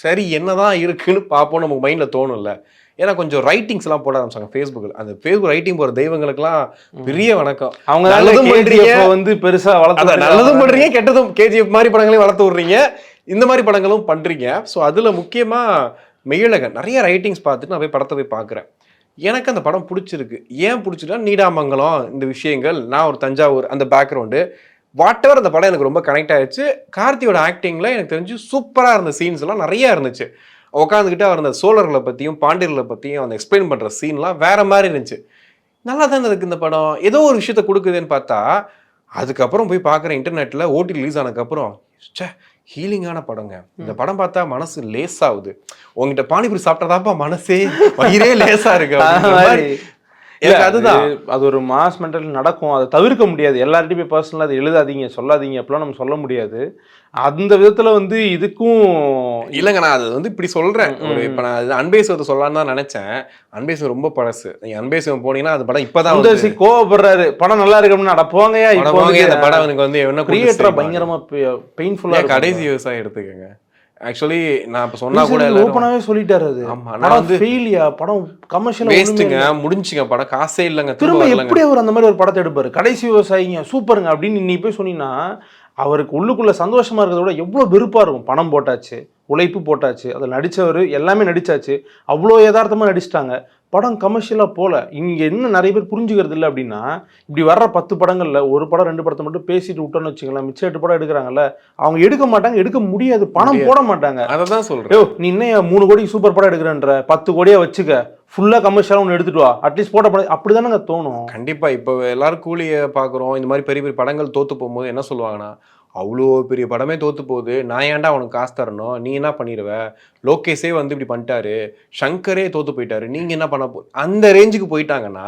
C: சரி என்னதான் இருக்குன்னு பார்ப்போம் நமக்கு மைண்டில் தோணும்ல. ஏன்னா கொஞ்சம் ரைட்டிங்ஸ்லாம் போட ஆரம்பிச்சாங்க ஃபேஸ்புக்கில். அந்த ஃபேஸ்புக் ரைட்டிங் போகிற தெய்வங்களுக்குலாம் பெரிய வணக்கம்.
B: அவங்க நல்லதும் பண்றீங்க, வந்து பெருசாக வளர்த்து
C: நல்லதும் பண்ணுறீங்க, கெட்டதும் கேஜிஎஃப் மாதிரி படங்களையும் வளர்த்து விட்றீங்க, இந்த மாதிரி படங்களும் பண்ணுறீங்க. ஸோ அதில் முக்கியமாக மெய்யழகன் நிறைய ரைட்டிங்ஸ் பார்த்துட்டு நான் போய் படத்தை போய் பார்க்குறேன். எனக்கு அந்த படம் பிடிச்சிருக்கு. ஏன் பிடிச்சிருக்கா, நீடாமங்கலம் இந்த விஷயங்கள், நான் ஒரு தஞ்சாவூர் அந்த பேக்ரவுண்டு வாட்டவர், அந்த படம் எனக்கு ரொம்ப கனெக்ட் ஆயிடுச்சு. கார்த்தியோட ஆக்டிங்கில் எனக்கு தெரிஞ்சு சூப்பராக இருந்த சீன்ஸ் எல்லாம் நிறையா இருந்துச்சு. உட்காந்துக்கிட்டு அவர் அந்த சோழர்களை பற்றியும் பாண்டியர்களை பற்றியும் அந்த எக்ஸ்பிளைன் பண்ணுற சீன்லாம் வேறு மாதிரி இருந்துச்சு. நல்லா தான் இருக்குது இந்த படம், ஏதோ ஒரு விஷயத்த கொடுக்குதுன்னு பார்த்தா அதுக்கப்புறம் போய் பார்க்குறேன் இன்டர்நெட்டில் ஓடி ரிலீஸ் ஆனதுக்கப்புறம், ஹீலிங்கான படங்க இந்த படம். பார்த்தா மனசு லேசாகுது. உங்ககிட்ட பானிபூரி சாப்பிட்டதாப்பா மனசே வயிறே லேசா இருக்கு.
B: அதுதான், அது ஒரு மாஸ் மென்டல் நடக்கும், அதை தவிர்க்க முடியாது. எல்லார்ட்டையும் போய் பர்சனலாக அதை எழுதாதீங்க சொல்லாதீங்க அப்படிலாம் நம்ம சொல்ல முடியாது. அந்த விதத்துல வந்து இதுக்கும்
C: இல்லைங்க, நான் அது வந்து இப்படி சொல்றேன். இப்போ நான் அன்பேசுவத்தை சொல்லலான்னு தான் நினைச்சேன். அன்பேசுவம் ரொம்ப பழசு. நீங்க அன்பேசுவம் போனீங்கன்னா அது படம் இப்பதான்
B: கோவப்படுறாரு, படம் நல்லா இருக்குன்னு நடப்போங்கயா.
C: இந்த படம் எனக்கு வந்து என்ன
B: கிரியேட்டரா பயங்கரமா பெயின்ஃபுல்லா.
C: கடைசி விவசாயம் எடுத்துக்கங்க. ஆக்சுவலி நான் இப்ப சொன்னா கூட
B: ஓப்பனாவே சொல்லிட்டாரு அது.
C: ஆமா, நான் வந்து
B: ஃபெயிலியா படம், கமர்ஷியல்
C: வேஸ்ட்டுங்க, முடிஞ்சுங்க படம், காசே இல்லைங்க.
B: திரும்ப எப்படி அவர் அந்த மாதிரி ஒரு படத்தை எடுப்பாரு? கடைசி விவசாயிங்க சூப்பருங்க அப்படின்னு நீ போய் சொன்னீங்கன்னா அவருக்கு உள்ளுக்குள்ள சந்தோஷமா இருக்கிறத விட எவ்வளோ வெறுப்பா இருக்கும். பணம் போட்டாச்சு, உழைப்பு போட்டாச்சு, அதில் நடித்தவர் எல்லாமே நடிச்சாச்சு, அவ்வளோ யதார்த்தமாக நடிச்சிட்டாங்க, படம் கமர்ஷியலாக போல. இங்கே என்ன நிறைய பேர் புரிஞ்சுக்கிறது இல்லை அப்படின்னா, இப்படி வர்ற 10 படங்களில் ஒரு படம் 2 படத்தை மட்டும் பேசிட்டு விட்டோன்னு வச்சுக்கலாம், மிச்சம் 8 படம் எடுக்கிறாங்கல்ல, அவங்க எடுக்க மாட்டாங்க, எடுக்க முடியாது, பணம் போட மாட்டாங்க.
C: அதை தான் சொல்கிறேன்.
B: நீ இன்னும் 3 கோடிக்கு சூப்பர் படம் எடுக்கிறன்ற, 10 கோடியா வச்சுக்க, ஃபுல்லாக கமர்ஷியலாக ஒன்று எடுத்துட்டு வா, அட்லீஸ்ட் போட்ட படம் அப்படி தானே தோணும்.
C: கண்டிப்பாக. இப்போ எல்லாரும் கூலியை பார்க்குறோம், இந்த மாதிரி பெரிய பெரிய படங்கள் தோற்று போகும்போது என்ன சொல்லுவாங்கன்னா, அவ்வளோ பெரிய படமே தோற்று போகுது, நான் ஏன்டா அவனுக்கு காசு தரணும், நீ என்ன பண்ணிடுவ, லோகேஷே வந்து இப்படி பண்ணிட்டாரு, ஷங்கரே தோற்று போயிட்டாரு, நீங்கள் என்ன பண்ண அந்த ரேஞ்சுக்கு போயிட்டாங்கன்னா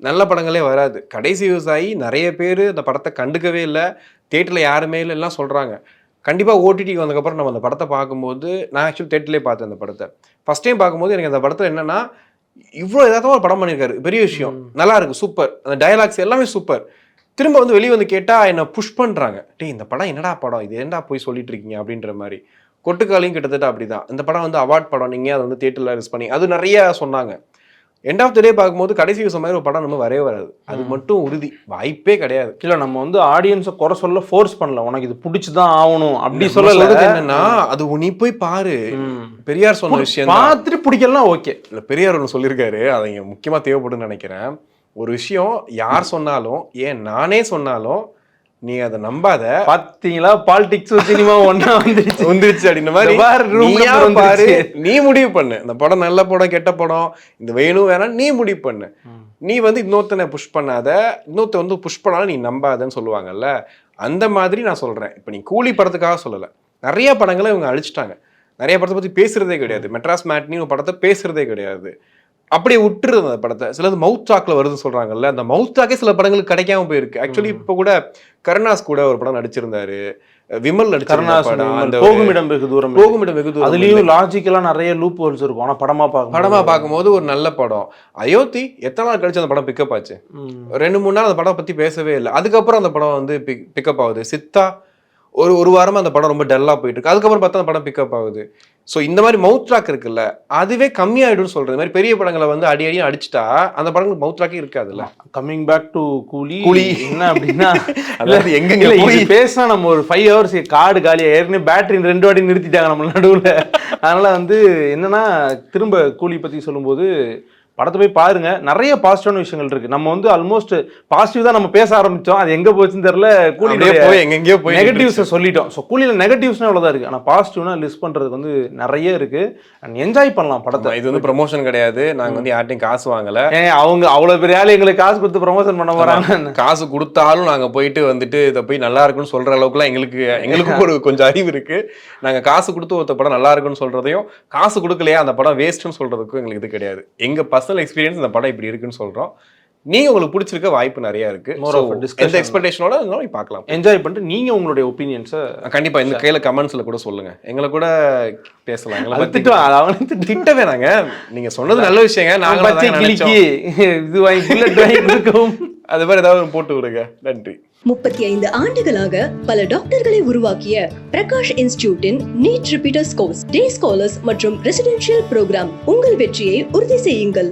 C: நல்ல படங்களே வராது. கடைசி விவசாயி நிறைய பேர் அந்த படத்தை கண்டுக்கவே இல்லை, தேட்டரில் யாருமே இல்லைலாம் சொல்கிறாங்க. கண்டிப்பாக ஓடிடிக்கு வந்ததுக்கப்புறம் நம்ம அந்த படத்தை பார்க்கும்போது, நான் ஆக்சுவலி தேட்டர்லேயே பார்த்தேன் அந்த படத்தை. ஃபஸ்ட் டைம் பார்க்கும்போது எனக்கு அந்த படத்தில் என்னென்னா, இவ்வளோ ஏதாவது ஒரு படம் பண்ணியிருக்காரு, பெரிய விஷயம், நல்லா இருக்குது, சூப்பர், அந்த டயலாக்ஸ் எல்லாமே சூப்பர். திரும்ப வந்து வெளியே வந்து கேட்டால் என்னை புஷ் பண்ணுறாங்க, டே இந்த படம் என்னடா படம், இது என்னடா போய் சொல்லிட்டு இருக்கீங்க அப்படின்ற மாதிரி. கொட்டுக்காலியும் கிட்டத்தட்ட அப்படிதான். இந்த படம் வந்து அவார்ட் படம், நீங்க அதை வந்து தியேட்டர்ல ரிலீஸ் பண்ணி அது நிறைய சொன்னாங்க. எண்ட் ஆஃப் த டே பார்க்கும்போது கடைசி விஷயம் மாதிரி ஒரு படம் நம்ம வரவே வராது. அது மட்டும் உறுதி, வாய்ப்பே கிடையாது.
B: இல்ல நம்ம வந்து ஆடியன்ஸை குறை சொல்ல ஃபோர்ஸ் பண்ணல, உனக்கு இது பிடிச்சுதான் ஆகணும் அப்படி சொல்லல.
C: என்னன்னா அது நீ போய் பாரு. பெரியார் சொன்ன விஷயம்
B: பார்த்துட்டு பிடிக்கலாம், ஓகே.
C: இல்ல பெரியார் ஒன்று சொல்லியிருக்காரு, அதை இங்க முக்கியமா தேவைப்படுன்னு நினைக்கிறேன். ஒரு விஷயம் யார் சொன்னாலும், ஏன் நானே சொன்னாலும் நீ அதை நம்பாத.
B: பாத்தீங்களா, பாலிடிக்ஸ் சினிமா ஒன்னா வந்துருச்சு
C: அப்படின்ற மாதிரி பாரு, நீ முடிவு பண்ணு. இந்த படம் நல்ல படம் கெட்ட படம், இந்த வேணும் வேணாம் நீ முடிவு பண்ணு. நீ வந்து இன்னொருத்தனை புஷ் பண்ணாத, இன்னொருத்த வந்து புஷ் பண்ணாலும் நீ நம்பாதன்னு சொல்லுவாங்கல்ல, அந்த மாதிரி நான் சொல்றேன். இப்ப நீ கூலி படத்துக்காக சொல்லல, நிறைய படங்களை இவங்க அழிச்சிட்டாங்க. நிறைய படத்தை பத்தி பேசுறதே கிடையாது. மெட்ராஸ் மேட்னி ஒரு படத்தை பேசுறதே கிடையாது. அப்படியே விட்டுருது அந்த படத்தை. சிலது மவுத் டாக்ல வருதுன்னு சொல்றாங்கல்ல, அந்த மவுத் டாக்கே சில படங்களுக்கு கிடைக்காம போயிருக்கு. ஆக்சுவலி இப்ப கூட கருணாஸ் கூட ஒரு படம் நடிச்சிருந்தாரு, விமல் நடிச்சிருந்தாரு,
B: போகுமிடம் வெகு தூரம்.
C: போகுமிடம் வெகு தூரம்.
B: அதுலயும் லாஜிக்கலா நிறைய லூப் ஹோல்ஸ் இருக்கும். ஆனா படமா
C: பார்க்கும்போது ஒரு நல்ல படம். அயோத்தி எத்தனை நாள் கழிச்சு அந்த படம் பிக்கப் ஆச்சு? 2-3 நாள் அந்த படம் பத்தி பேசவே இல்லை. அதுக்கப்புறம் அந்த படம் வந்து பிக்கப் ஆகுது. சித்தா ஒரு வாரமா அந்த படம் ரொம்ப டல்லா போயிட்டு இருக்கு. அதுக்கப்புறம் பார்த்தா அந்த படம் பிக்கப் ஆகுது. ஸோ இந்த மாதிரி மவுத் ட்ராக் இருக்குல்ல, அதுவே கம்மியாயிடும்னு சொல்றது. மாதிரி பெரிய படங்களை வந்து அடி அடிச்சுட்டா அந்த படங்களுக்கு மவுத் ட்ராக்கே இருக்காதுல்ல.
B: கம்மிங் பேக் டு கூலி என்ன அப்படின்னா,
C: அதாவது எங்க போய்
B: பேசினா நம்ம ஒரு 5 hours கார்டு காலியா, ஏற்கனவே பேட்டரி 2 வாட்டி நிறுத்திட்டாங்க நம்ம நடுவில். அதனால வந்து என்னன்னா, திரும்ப கூலி பத்தி சொல்லும்போது படத்தை போய் பாருங்க, நிறைய பாசிட்டிவான விஷயங்கள் இருக்கு. நம்ம வந்து ஆல்மோஸ்ட் பாசிட்டிவ் தான் நம்ம பேச ஆரம்பிச்சோம், அது எங்க போச்சுன்னு தெரியல.
C: எங்கெங்கயோ போய்
B: நெகட்டிவ்ஸ் சொல்லிட்டோம். ஸோ கூலியில் நெகட்டிவ்ஸ்னா அவ்வளோதான் இருக்கு, ஆனால் பாசிட்டிவ்னா லிஸ்ட் பண்றதுக்கு வந்து நிறைய இருக்கு. என்ஜாய் பண்ணலாம் படத்தை.
C: இது வந்து ப்ரமோஷன் கிடையாது, நாங்க வந்து யார்ட்டையும் காசு வாங்கல.
B: அவங்க அவ்வளவு பெரிய ஆளு எங்களுக்கு காசு கொடுத்து ப்ரமோஷன் பண்ண போறாங்க.
C: காசு கொடுத்தாலும் நாங்க போயிட்டு வந்துட்டு இதை போய் நல்லா இருக்குன்னு சொல்ற அளவுக்குலாம் எங்களுக்கு ஒரு கொஞ்சம் அறிவு இருக்கு. நாங்க காசு கொடுத்து ஒருத்த படம் நல்லா இருக்குன்னு சொல்றதையும், காசு கொடுக்கலையா அந்த படம் வேஸ்ட்னு சொல்றதுக்கும் எங்களுக்கு இது கிடையாது. எங்க பர்சனல் எக்ஸ்பீரியன்ஸ் இந்த படம் இப்படி இருக்குன்னு சொல்றோம். நீங்க உங்களுக்கு பிடிச்சிருக்க வாய்ப்பு நிறைய இருக்கு. எந்த எக்ஸ்பெக்டேஷனோட பார்க்கலாம்,
B: என்ஜாய் பண்ணிட்டு நீங்க உங்களுடைய ஒப்பீனியன்ஸை
C: கண்டிப்பா இந்த கையில கமெண்ட்ஸ்ல கூட சொல்லுங்க. எங்களை கூட பேசலாம். திட்ட வேணாங்க, நீங்க சொன்னது நல்ல விஷயங்க. நாங்க
B: இது வாங்கி
C: அது மாதிரி ஏதாவது போட்டு விடுங்க. நன்றி.
A: 35 ஆண்டுகளாக பல டாக்டர்களை உருவாக்கிய பிரகாஷ் இன்ஸ்டிடியூட்டின் நீட் ரிப்பீட்டர்ஸ் கோர்ஸ், டே ஸ்காலர்ஸ் மற்றும் ரெசிடென்ஷியல் ப்ரோக்ராம். உங்கள் வெற்றியை உறுதி செய்யுங்கள்.